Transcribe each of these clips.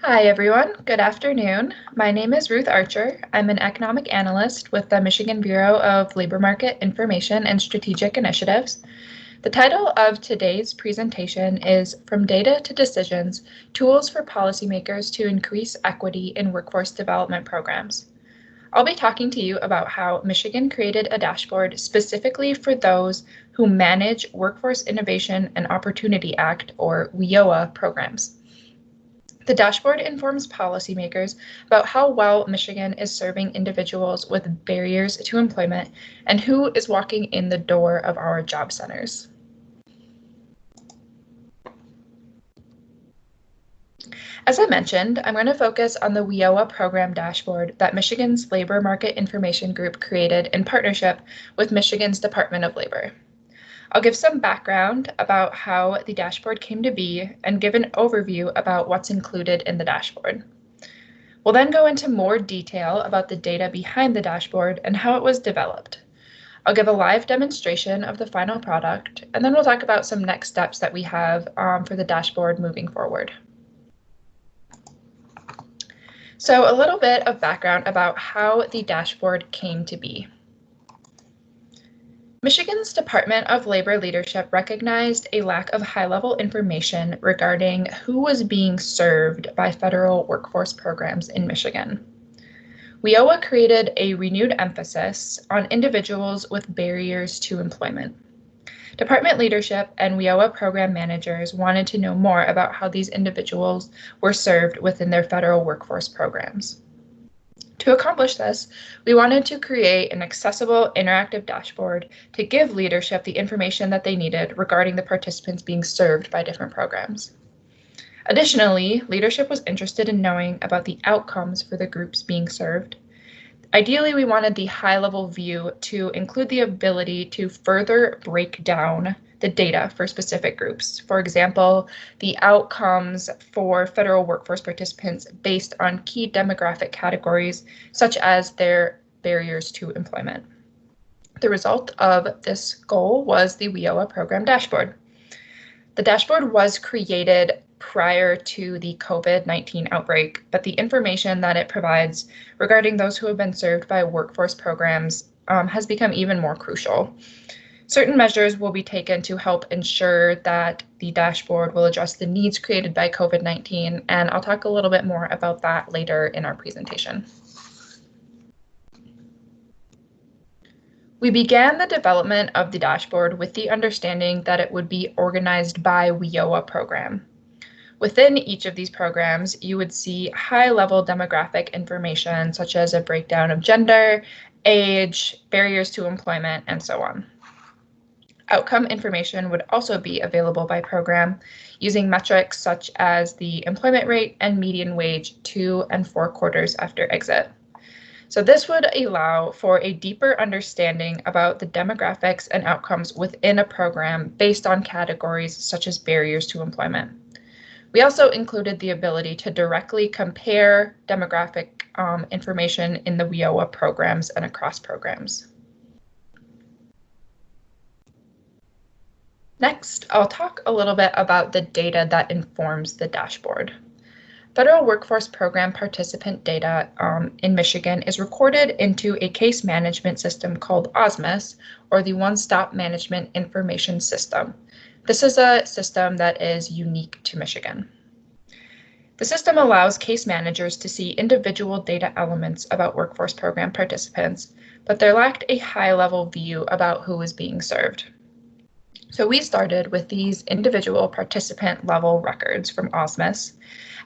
Hi, everyone. Good afternoon. My name is Ruth Archer. I'm an economic analyst with the Michigan Bureau of Labor Market Information and Strategic Initiatives. The title of today's presentation is From Data to Decisions, Tools for Policymakers to Increase Equity in Workforce Development Programs. I'll be talking to you about how Michigan created a dashboard specifically for those who manage Workforce Innovation and Opportunity Act, or WIOA, programs. The dashboard informs policymakers about how well Michigan is serving individuals with barriers to employment and who is walking in the door of our job centers. As I mentioned, I'm going to focus on the WIOA program dashboard that Michigan's Labor Market Information Group created in partnership with Michigan's Department of Labor. I'll give some background about how the dashboard came to be and give an overview about what's included in the dashboard. We'll then go into more detail about the data behind the dashboard and how it was developed. I'll give a live demonstration of the final product, and then we'll talk about some next steps that we have for the dashboard moving forward. So a little bit of background about how the dashboard came to be. Michigan's Department of Labor leadership recognized a lack of high-level information regarding who was being served by federal workforce programs in Michigan. WIOA created a renewed emphasis on individuals with barriers to employment. Department leadership and WIOA program managers wanted to know more about how these individuals were served within their federal workforce programs. To accomplish this, we wanted to create an accessible, interactive dashboard to give leadership the information that they needed regarding the participants being served by different programs. Additionally, leadership was interested in knowing about the outcomes for the groups being served. Ideally, we wanted the high-level view to include the ability to further break down the data for specific groups. For example, the outcomes for federal workforce participants based on key demographic categories, such as their barriers to employment. The result of this goal was the WIOA program dashboard. The dashboard was created prior to the COVID-19 outbreak, but the information that it provides regarding those who have been served by workforce programs has become even more crucial. Certain measures will be taken to help ensure that the dashboard will address the needs created by COVID-19, and I'll talk a little bit more about that later in our presentation. We began the development of the dashboard with the understanding that it would be organized by WIOA program. Within each of these programs, you would see high-level demographic information, such as a breakdown of gender, age, barriers to employment, and so on. Outcome information would also be available by program using metrics such as the employment rate and median wage 2 and 4 quarters after exit. So this would allow for a deeper understanding about the demographics and outcomes within a program based on categories such as barriers to employment. We also included the ability to directly compare demographic information in the WIOA programs and across programs. Next, I'll talk a little bit about the data that informs the dashboard. Federal workforce program participant data in Michigan is recorded into a case management system called OSMIS, or the One-Stop Management Information System. This is a system that is unique to Michigan. The system allows case managers to see individual data elements about workforce program participants, but there lacked a high-level view about who is being served. So we started with these individual participant level records from OSMIS,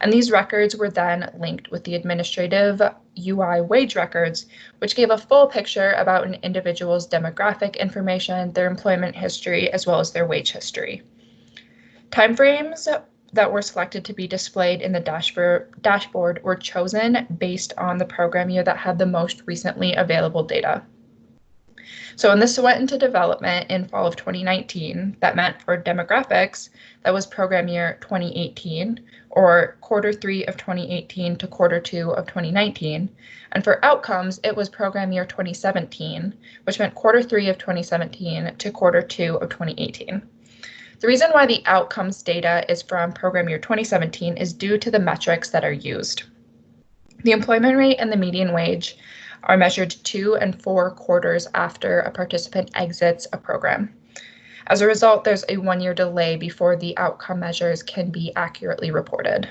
and these records were then linked with the administrative UI wage records, which gave a full picture about an individual's demographic information, their employment history, as well as their wage history. Timeframes that were selected to be displayed in the dashboard were chosen based on the program year that had the most recently available data. So when this went into development in fall of 2019, that meant for demographics, that was program year 2018, or quarter 3 of 2018 to quarter 2 of 2019. And for outcomes, it was program year 2017, which meant quarter 3 of 2017 to quarter 2 of 2018. The reason why the outcomes data is from program year 2017 is due to the metrics that are used. The employment rate and the median wage are measured 2 and 4 quarters after a participant exits a program. As a result, there's a 1-year delay before the outcome measures can be accurately reported.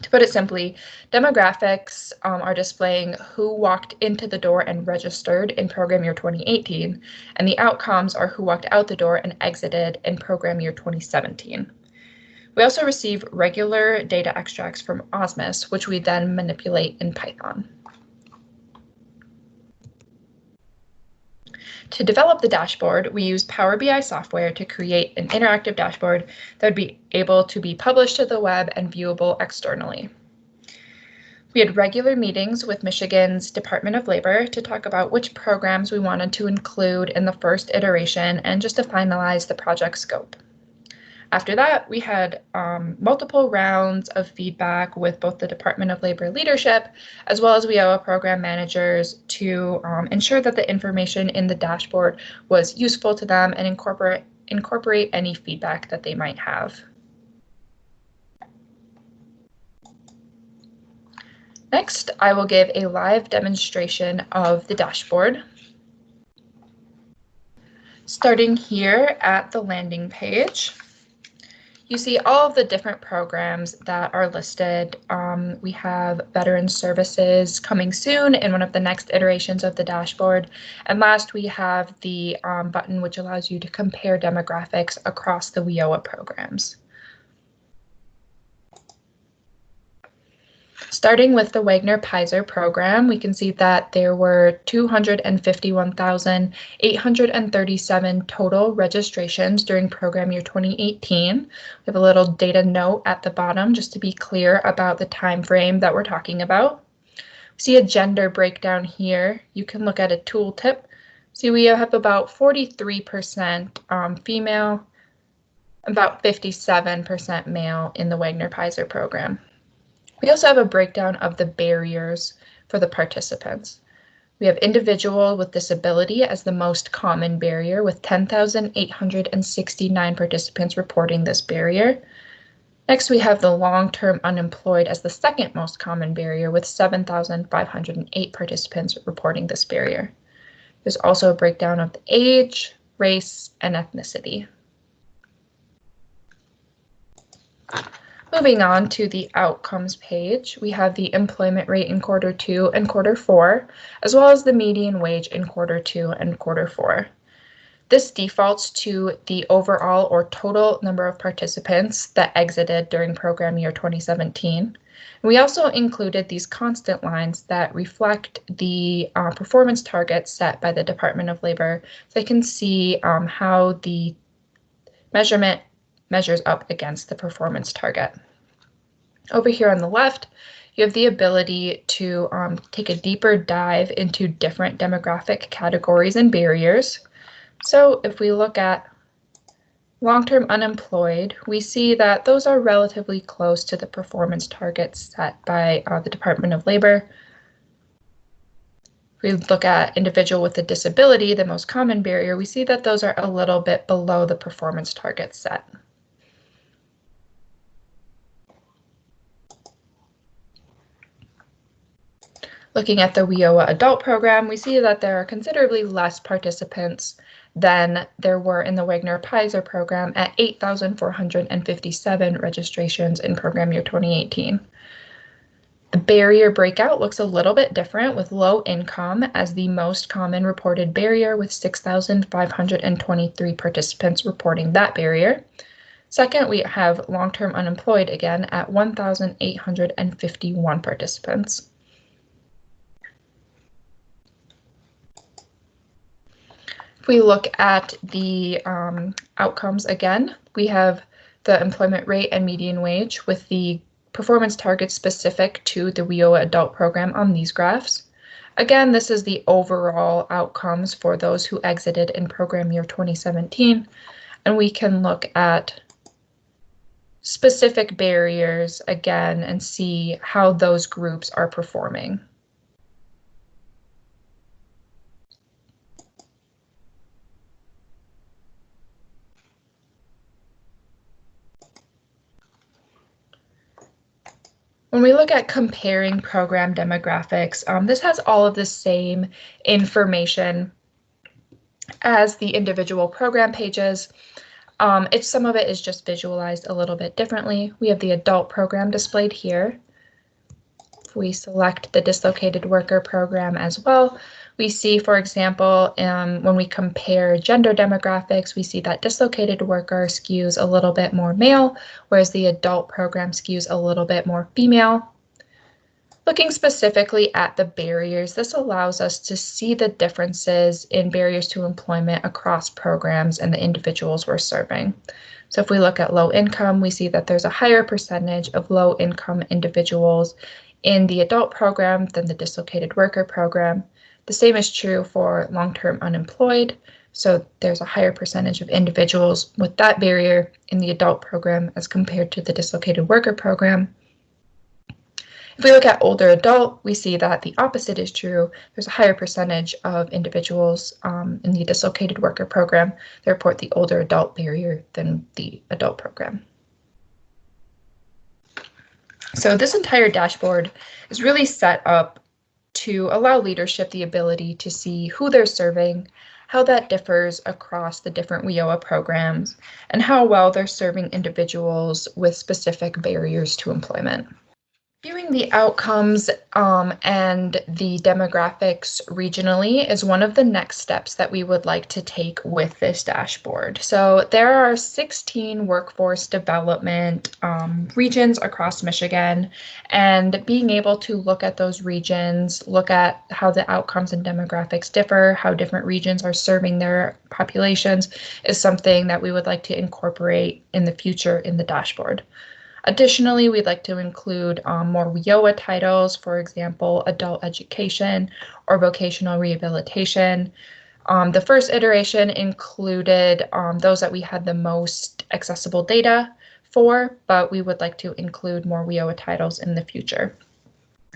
To put it simply, demographics are displaying who walked into the door and registered in program year 2018, and the outcomes are who walked out the door and exited in program year 2017. We also receive regular data extracts from Osmos, which we then manipulate in Python. To develop the dashboard, we use Power BI software to create an interactive dashboard that would be able to be published to the web and viewable externally. We had regular meetings with Michigan's Department of Labor to talk about which programs we wanted to include in the first iteration and just to finalize the project scope. After that, we had multiple rounds of feedback with both the Department of Labor leadership as well as WIOA program managers to ensure that the information in the dashboard was useful to them and incorporate any feedback that they might have. Next, I will give a live demonstration of the dashboard. Starting here at the landing page, you see all of the different programs that are listed. We have Veteran Services coming soon in one of the next iterations of the dashboard. And last, we have the button which allows you to compare demographics across the WIOA programs. Starting with the Wagner-Pizer program, we can see that there were 251,837 total registrations during program year 2018. We have a little data note at the bottom just to be clear about the time frame that we're talking about. We see a gender breakdown here. You can look at a tooltip. See, we have about 43% female, about 57% male in the Wagner-Pizer program. We also have a breakdown of the barriers for the participants. We have individual with disability as the most common barrier, with 10,869 participants reporting this barrier. Next, we have the long-term unemployed as the second most common barrier, with 7,508 participants reporting this barrier. There's also a breakdown of the age, race, and ethnicity. Moving on to the outcomes page, we have the employment rate in quarter 2 and quarter 4, as well as the median wage in quarter 2 and quarter 4. This defaults to the overall or total number of participants that exited during program year 2017. We also included these constant lines that reflect the performance targets set by the Department of Labor, so they can see how the measurement measures up against the performance target. Over here on the left, you have the ability to take a deeper dive into different demographic categories and barriers. So if we look at long-term unemployed, we see that those are relatively close to the performance targets set by the Department of Labor. If we look at individual with a disability, the most common barrier, we see that those are a little bit below the performance targets set. Looking at the WIOA adult program, we see that there are considerably less participants than there were in the Wagner-Pizer program at 8,457 registrations in program year 2018. The barrier breakout looks a little bit different, with low income as the most common reported barrier, with 6,523 participants reporting that barrier. Second, we have long-term unemployed again at 1,851 participants. If we look at the outcomes again, we have the employment rate and median wage with the performance targets specific to the WIOA adult program on these graphs. Again, this is the overall outcomes for those who exited in program year 2017, and we can look at specific barriers again and see how those groups are performing. When we look at comparing program demographics, this has all of the same information as the individual program pages. Some of it is just visualized a little bit differently. We have the adult program displayed here. If we select the dislocated worker program as well, we see, for example, when we compare gender demographics, we see that dislocated worker skews a little bit more male, whereas the adult program skews a little bit more female. Looking specifically at the barriers, this allows us to see the differences in barriers to employment across programs and the individuals we're serving. So if we look at low income, we see that there's a higher percentage of low income individuals in the adult program than the dislocated worker program. The same is true for long-term unemployed. So there's a higher percentage of individuals with that barrier in the adult program as compared to the dislocated worker program. If we look at older adult, we see that the opposite is true. There's a higher percentage of individuals in the dislocated worker program that report the older adult barrier than the adult program. So this entire dashboard is really set up to allow leadership the ability to see who they're serving, how that differs across the different WIOA programs, and how well they're serving individuals with specific barriers to employment. Viewing the outcomes and the demographics regionally is one of the next steps that we would like to take with this dashboard. So there are 16 workforce development regions across Michigan, and being able to look at those regions, look at how the outcomes and demographics differ, how different regions are serving their populations, is something that we would like to incorporate in the future in the dashboard. Additionally, we'd like to include more WIOA titles, for example, adult education or vocational rehabilitation. The first iteration included those that we had the most accessible data for, but we would like to include more WIOA titles in the future.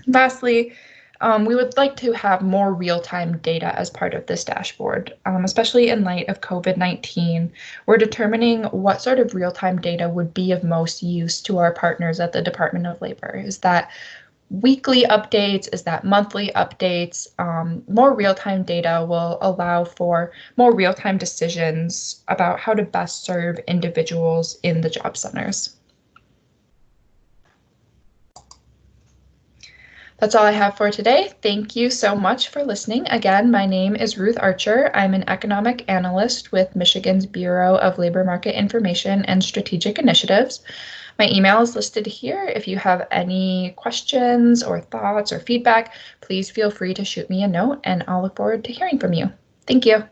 Lastly, we would like to have more real-time data as part of this dashboard, especially in light of COVID-19. We're determining what sort of real-time data would be of most use to our partners at the Department of Labor. Is that weekly updates? Is that monthly updates? More real-time data will allow for more real-time decisions about how to best serve individuals in the job centers. That's all I have for today. Thank you so much for listening. Again, my name is Ruth Archer. I'm an economic analyst with Michigan's Bureau of Labor Market Information and Strategic Initiatives. My email is listed here. If you have any questions or thoughts or feedback, please feel free to shoot me a note, and I'll look forward to hearing from you. Thank you.